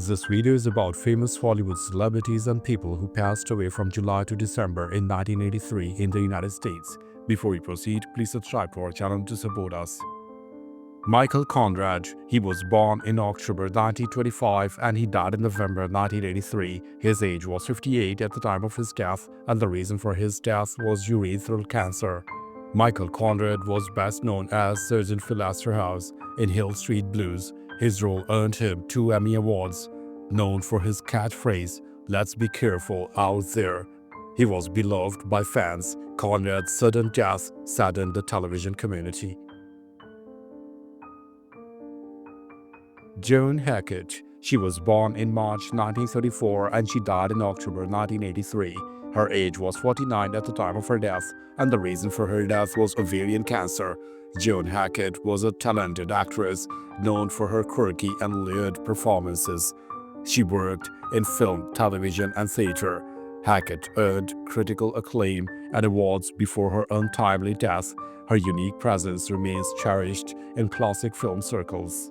This video is about famous Hollywood celebrities and people who passed away from July to December in 1983 in the United States. Before we proceed, please subscribe to our channel to support us. Michael Conrad, he was born in October 1925 and he died in November 1983. His age was 58 at the time of his death, and the reason for his death was urethral cancer. Michael Conrad was best known as Sergeant Phil House in Hill Street Blues. His role earned him 2 Emmy Awards. Known for his catchphrase, "Let's be careful out there," he was beloved by fans. Conrad's sudden death saddened the television community. Joan Hackage. She was born in March 1934 and she died in October 1983. Her age was 49 at the time of her death, and the reason for her death was ovarian cancer. Joan Hackage was a talented actress known for her quirky and layered performances. She worked in film, television, and theater. Hackage earned critical acclaim and awards before her untimely death. Her unique presence remains cherished in classic film circles.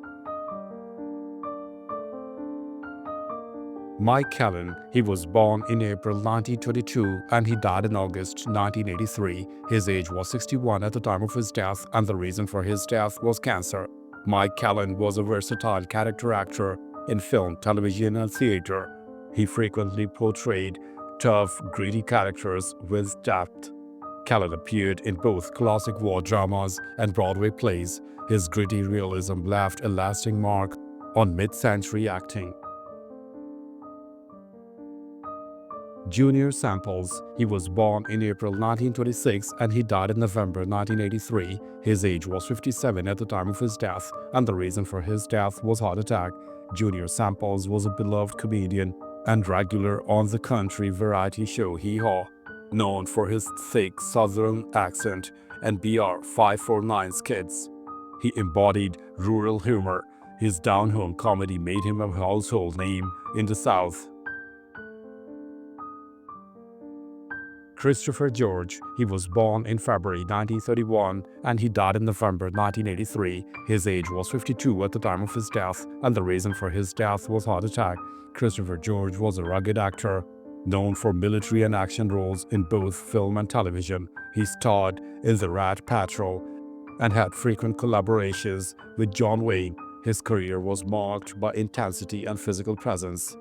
Mike Kellen. He was born in April 1922 and he died in August 1983. His age was 61 at the time of his death, and the reason for his death was cancer. Mike Kellen was a versatile character actor in film, television, and theater. He frequently portrayed tough, gritty characters with depth. Kellen appeared in both classic war dramas and Broadway plays. His gritty realism left a lasting mark on mid-century acting. Junior Samples. He was born in April 1926 and he died in November 1983. His age was 57 at the time of his death, and the reason for his death was heart attack. Junior Samples was a beloved comedian and regular on the country variety show Hee Haw. Known for his thick southern accent and BR 549 skits, he embodied rural humor. His down-home comedy made him a household name in the South. Christopher George. He was born in February 1931 and he died in November 1983. His age was 52 at the time of his death, and the reason for his death was heart attack. Christopher George was a rugged actor known for military and action roles in both film and television. He starred in The Rat Patrol and had frequent collaborations with John Wayne. His career was marked by intensity and physical presence.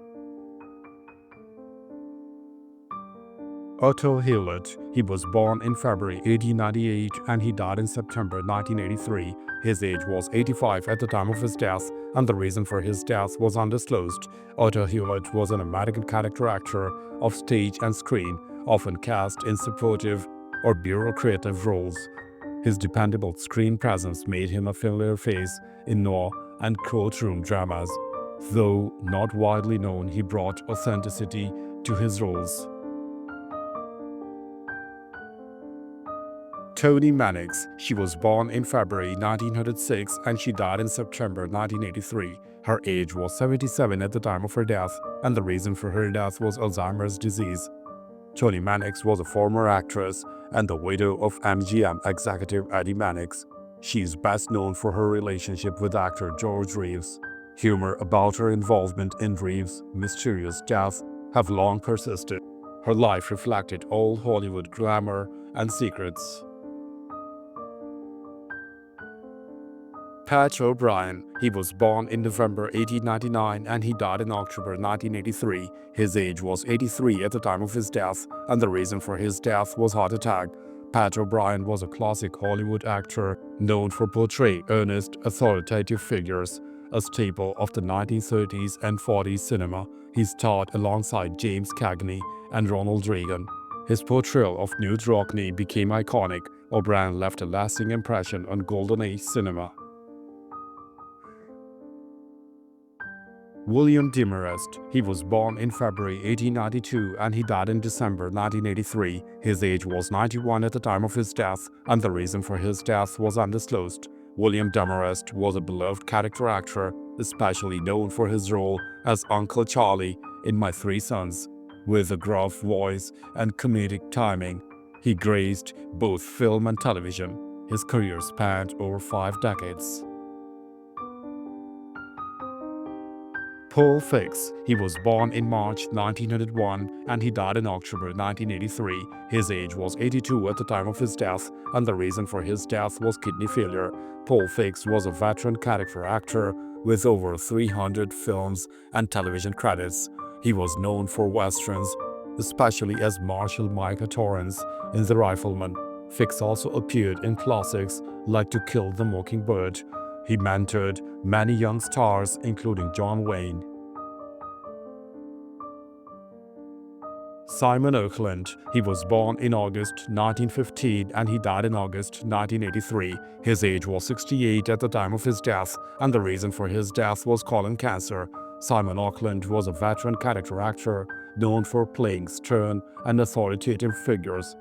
Otto Hlet. He was born in February 1898 and he died in September 1983. His age was 85 at the time of his death, and the reason for his death was undisclosed. Otto Hlet was an American character actor of stage and screen, often cast in supportive or bureaucratic roles. His dependable screen presence made him a familiar face in noir and courtroom dramas. Though not widely known, he brought authenticity to his roles. Toni Manx. She was born in February 1906 and she died in September 1983. Her age was 77 at the time of her death, and the reason for her death was Alzheimer's disease. Toni Manx was a former actress and the widow of MGM executive Eddie Manx. She is best known for her relationship with actor George Reeves. Humor about her involvement in Reeves' mysterious death have long persisted. Her life reflected old Hollywood glamour and secrets. Pat O'Brien. He was born in November 1899 and he died in October 1983. His age was 83 at the time of his death, and the reason for his death was heart attack. Pat O'Brien was a classic Hollywood actor known for portraying earnest, authoritative figures, a staple of the 1930s and 40s cinema. He starred alongside James Cagney and Ronald Reagan. His portrayal of Knute Rockne became iconic. O'Brien left a lasting impression on Golden Age cinema. William Demerest. He was born in February 1892 and he died in December 1983. His age was 91 at the time of his death, and the reason for his death was undisclosed. William Demerest was a beloved character actor, especially known for his role as Uncle Charlie in My Three Sons. With a gruff voice and comedic timing, he graced both film and television. His career spanned over 5 decades. Paul Fix. He was born in March 1901 and he died in October 1983. His age was 82 at the time of his death, and the reason for his death was kidney failure. Paul Fix was a veteran character actor with over 300 films and television credits. He was known for westerns, especially as Marshal Micah Torrance in The Rifleman. Fix also appeared in classics like To Kill the Mockingbird. He mentored many young stars, including John Wayne. Simon Oakland. He was born in August 1915 and he died in August 1983. His age was 68 at the time of his death, and the reason for his death was colon cancer. Simon Oakland was a veteran character actor known for playing stern and authoritative figures.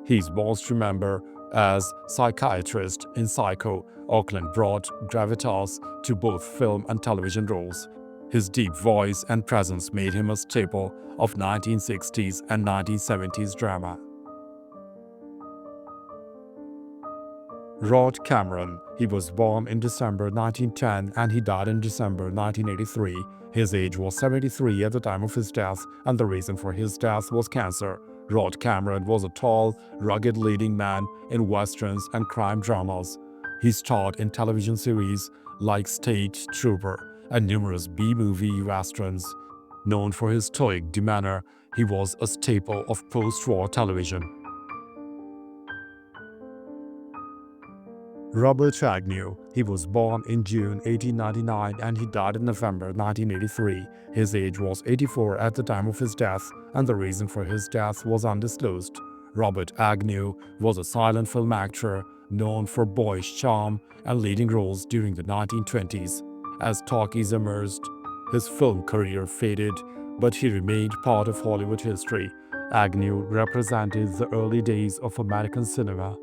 He's most remembered as psychiatrist in Psycho. Oakland brought gravitas to both film and television roles. His deep voice and presence made him a staple of 1960s and 1970s drama. Rod Cameron. He was born in December 1910 and he died in December 1983. His age was 73 at the time of his death, and the reason for his death was cancer. Rod Cameron was a tall, rugged leading man in westerns and crime dramas. He starred in television series like State Trooper and numerous B-movie westerns. Known for his stoic demeanor, he was a staple of post-war television. Robert Agnu. He was born in June 1899 and he died in November 1983. His age was 84 at the time of his death, and the reason for his death was undisclosed. Robert Agnu was a silent film actor known for boyish charm and leading roles during the 1920s. As talkies emerged, his film career faded, but he remained part of Hollywood history. Agnu represented the early days of American cinema.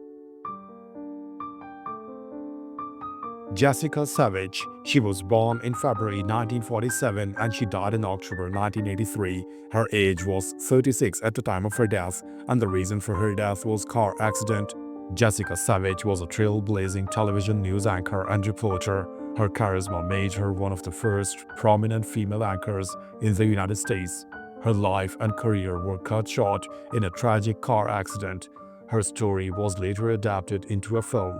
Jessica Savage. She was born in February 1947 and she died in October 1983. Her age was 36 at the time of her death, and the reason for her death was car accident. Jessica Savage was a trailblazing television news anchor and reporter. Her charisma made her one of the first prominent female anchors in the United States. Her life and career were cut short in a tragic car accident. Her story was later adapted into a film.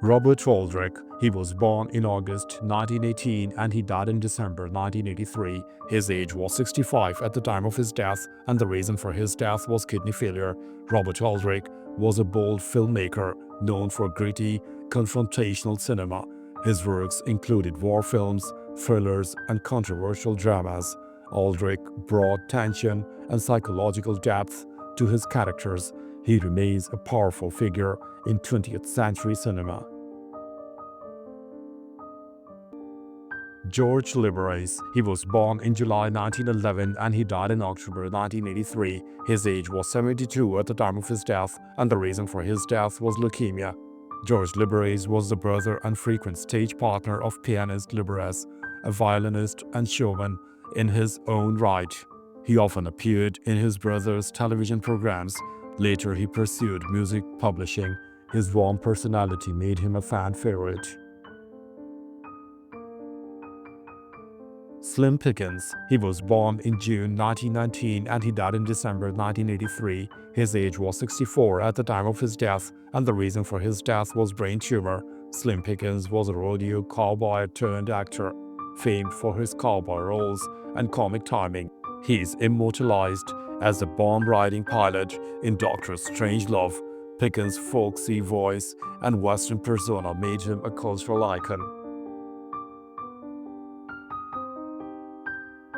Robert Aldrich. He was born in August 1918 and he died in December 1983. His age was 65 at the time of his death, and the reason for his death was kidney failure. Robert Aldrich was a bold filmmaker known for gritty, confrontational cinema. His works included war films, thrillers, and controversial dramas. Aldrich brought tension and psychological depth to his characters. He remains a powerful figure in 20th century cinema. George Liberase. He was born in July 1911 and he died in October 1983. His age was 72 at the time of his death, and the reason for his death was leukemia. George Liberase was the brother and frequent stage partner of pianist Liberase, a violinist and showman in his own right. He often appeared in his brother's television programs. Later, he pursued music publishing. His warm personality made him a fan favorite. Slim Pickins. He was born in June 1919 and he died in December 1983. His age was 64 at the time of his death, and the reason for his death was brain tumor. Slim Pickins was a rodeo cowboy turned actor, famed for his cowboy roles and comic timing. He is immortalized as the bomb-riding pilot in Doctor Strangelove. Pickens' folksy voice and Western persona made him a cultural icon.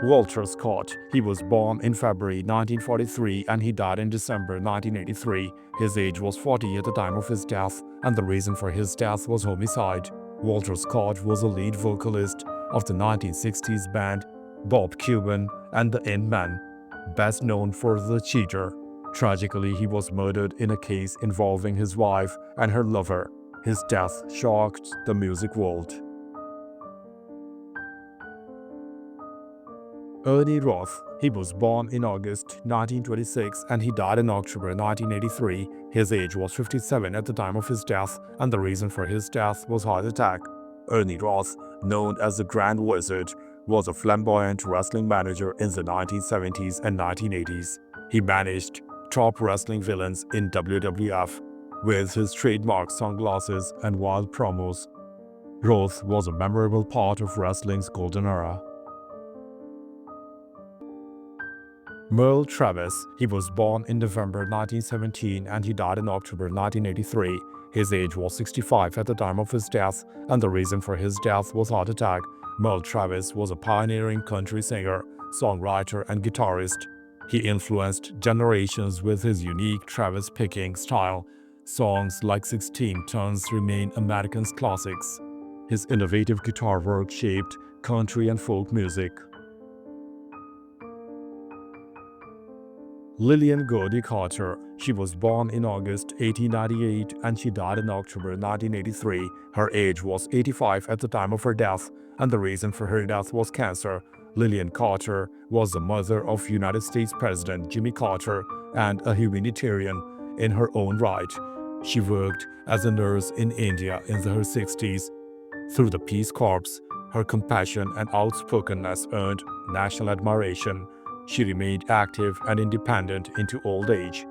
Walter Scott. He was born in February 1943 and he died in December 1983. His age was 40 at the time of his death, and the reason for his death was homicide. Walter Scott was a lead vocalist of the 1960s band Bob Cuban and the In-Men, best known for The Cheater. Tragically, he was murdered in a case involving his wife and her lover. His death shocked the music world. Ernie Roth. He was born in August 1926 and he died in October 1983. His age was 57 at the time of his death, and the reason for his death was heart attack. Ernie Roth, known as the Grand Wizard, was a flamboyant wrestling manager in the 1970s and 1980s. He managed top wrestling villains in WWF with his trademark sunglasses and wild promos. Roth was a memorable part of wrestling's golden era. Mel Travis, he was born in November 1917 and he died in October 1983. His age was 65 at the time of his death, and the reason for his death was heart attack. Mel Travis was a pioneering country singer, songwriter, and guitarist. He influenced generations with his unique Travis picking style. Songs like 16 Tons remain Americans' classics. His innovative guitar work shaped country and folk music. Lilian Carter, she was born in August 1898 and she died in October 1983. Her age was 85 at the time of her death, and the reason for her death was cancer. Lilian Carter was the mother of United States President Jimmy Carter and a humanitarian in her own right. She worked as a nurse in India in her 60s. Through the Peace Corps, her compassion and outspokenness earned national admiration. She remained active and independent into old age.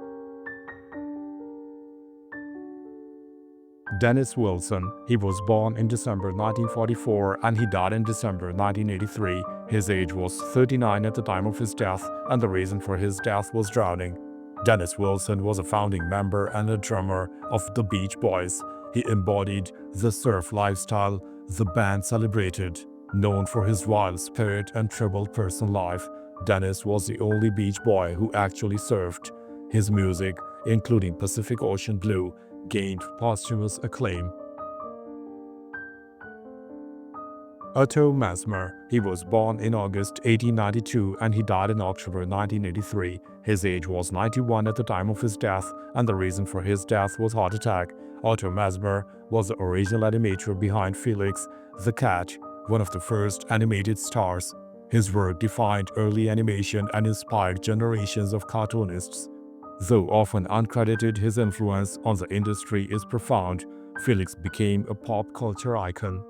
Dennis Wilson, he was born in December 1944 and he died in December 1983. His age was 39 at the time of his death, and the reason for his death was drowning. Dennis Wilson was a founding member and a drummer of the Beach Boys. He embodied the surf lifestyle the band celebrated. Known for his wild spirit and troubled personal life, Dennis was the only Beach Boy who actually surfed. His music, including Pacific Ocean Blue, gained posthumous acclaim. Otto Masmer, he was born in August 1892 and he died in October 1983. His age was 91 at the time of his death, and the reason for his death was heart attack. Otto Masmer was the original animator behind Felix the Cat, one of the first animated stars. His work defined early animation and inspired generations of cartoonists. Though often uncredited, his influence on the industry is profound. Felix became a pop culture icon.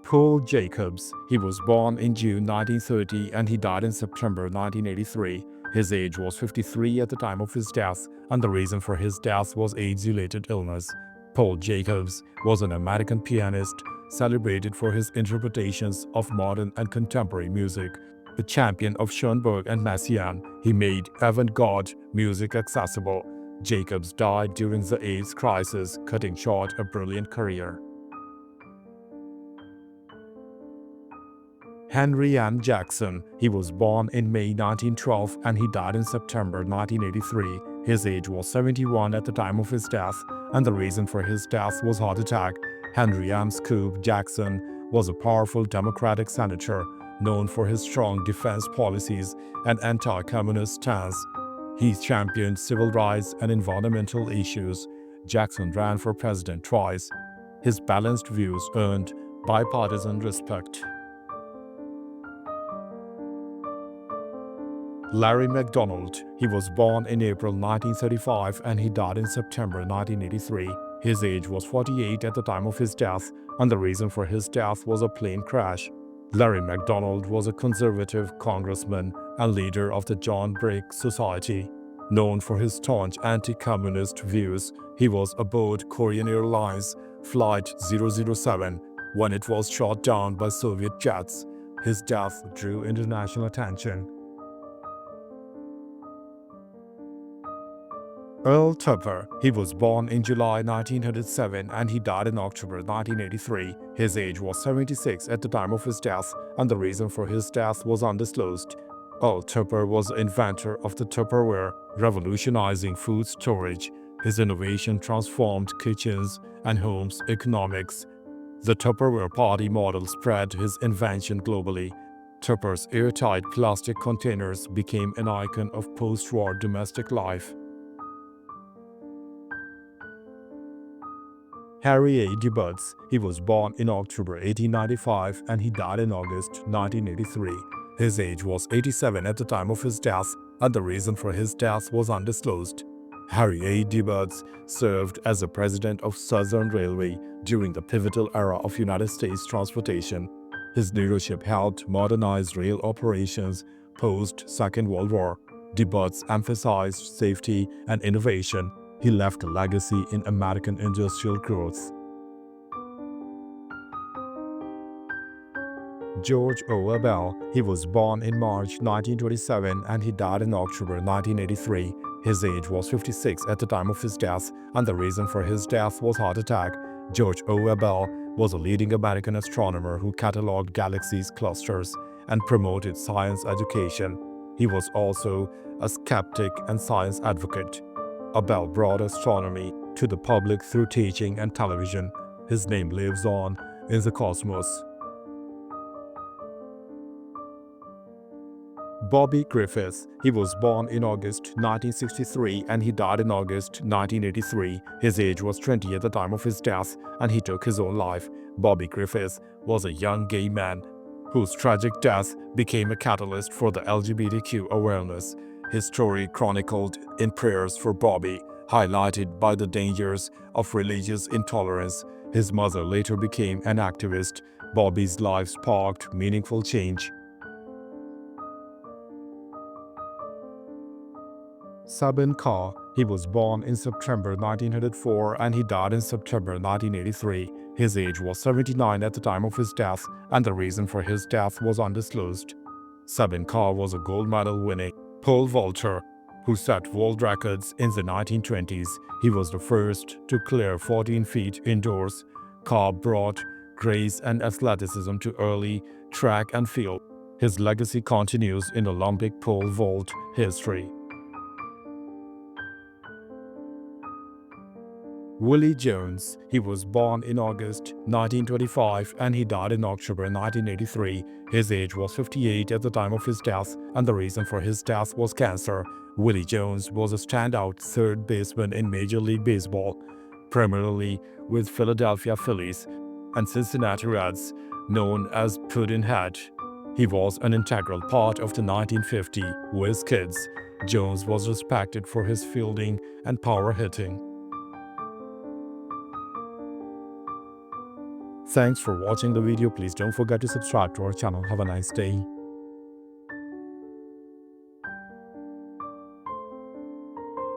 Paul Jacobs, he was born in June 1930 and he died in September 1983. His age was 53 at the time of his death, and the reason for his death was AIDS-related illness. Paul Jacobs was an American pianist celebrated for his interpretations of modern and contemporary music. A champion of Schoenberg and Messiaen, he made avant-garde music accessible. Jacobs died during the AIDS crisis, cutting short a brilliant career. Henry M. Jackson, he was born in May 1912 and he died in September 1983. His age was 71 at the time of his death, and the reason for his death was heart attack. Henry M. Scoop Jackson was a powerful Democratic senator known for his strong defense policies and anti-communist stance. He championed civil rights and environmental issues. Jackson ran for president twice. His balanced views earned bipartisan respect. Larry Macdonald, he was born in April 1935 and he died in September 1983. His age was 48 at the time of his death, and the reason for his death was a plane crash. Larry Macdonald was a conservative congressman and leader of the John Brick Society. Known for his staunch anti-communist views, he was aboard Korean Airlines Flight 007 when it was shot down by Soviet jets. His death drew international attention. Earl Tupper, he was born in July 1907 and he died in October 1983. His age was 76 at the time of his death, and the reason for his death was undisclosed. Earl Tupper was the inventor of the Tupperware, revolutionizing food storage. His innovation transformed kitchens and homes economics. The Tupperware party model spread his invention globally. Tupper's airtight plastic containers became an icon of post-war domestic life. Harry A. DeBois, he was born in October 1895 and he died in August 1983. His age was 87 at the time of his death, and the reason for his death was undisclosed. Harry A. DeBois served as the president of Southern Railway during the pivotal era of United States transportation. His leadership helped modernize rail operations post-Second World War. DeBois emphasized safety and innovation. He left a legacy in American industrial growth. George O. Obel. He was born in March 1927 and he died in October 1983. His age was 56 at the time of his death, and the reason for his death was heart attack. George O. Obel was a leading American astronomer who catalogued galaxies, clusters, and promoted science education. He was also a skeptic and science advocate. Obel brought astronomy to the public through teaching and television. His name lives on in the cosmos. Bobby Griffith. He was born in August 1963 and he died in August 1983. His age was 20 at the time of his death and he took his own life. Bobby Griffith was a young gay man whose tragic death became a catalyst for the LGBTQ awareness. His story chronicled in Prayers for Bobby, highlighted by the dangers of religious intolerance. His mother later became an activist. Bobby's life sparked meaningful change. Sabin Kha. He was born in September 1904 and he died in September 1983. His age was 79 at the time of his death, and the reason for his death was undisclosed. Sabin Kha was a gold medal-winning pole vaulter who set world records in the 1920s. He was the first to clear 14 feet indoors. Kha brought grace and athleticism to early track and field. His legacy continues in Olympic pole vault history. Willie Jones. He was born in August 1925 and he died in October 1983. His age was 58 at the time of his death, and the reason for his death was cancer. Willie Jones was a standout third baseman in Major League Baseball, primarily with Philadelphia Phillies and Cincinnati Reds, known as Puddinhead. He was an integral part of the 1950 Whiz Kids. Jones was respected for his fielding and power hitting. Thanks for watching the video. Please don't forget to subscribe to our channel. Have a nice day.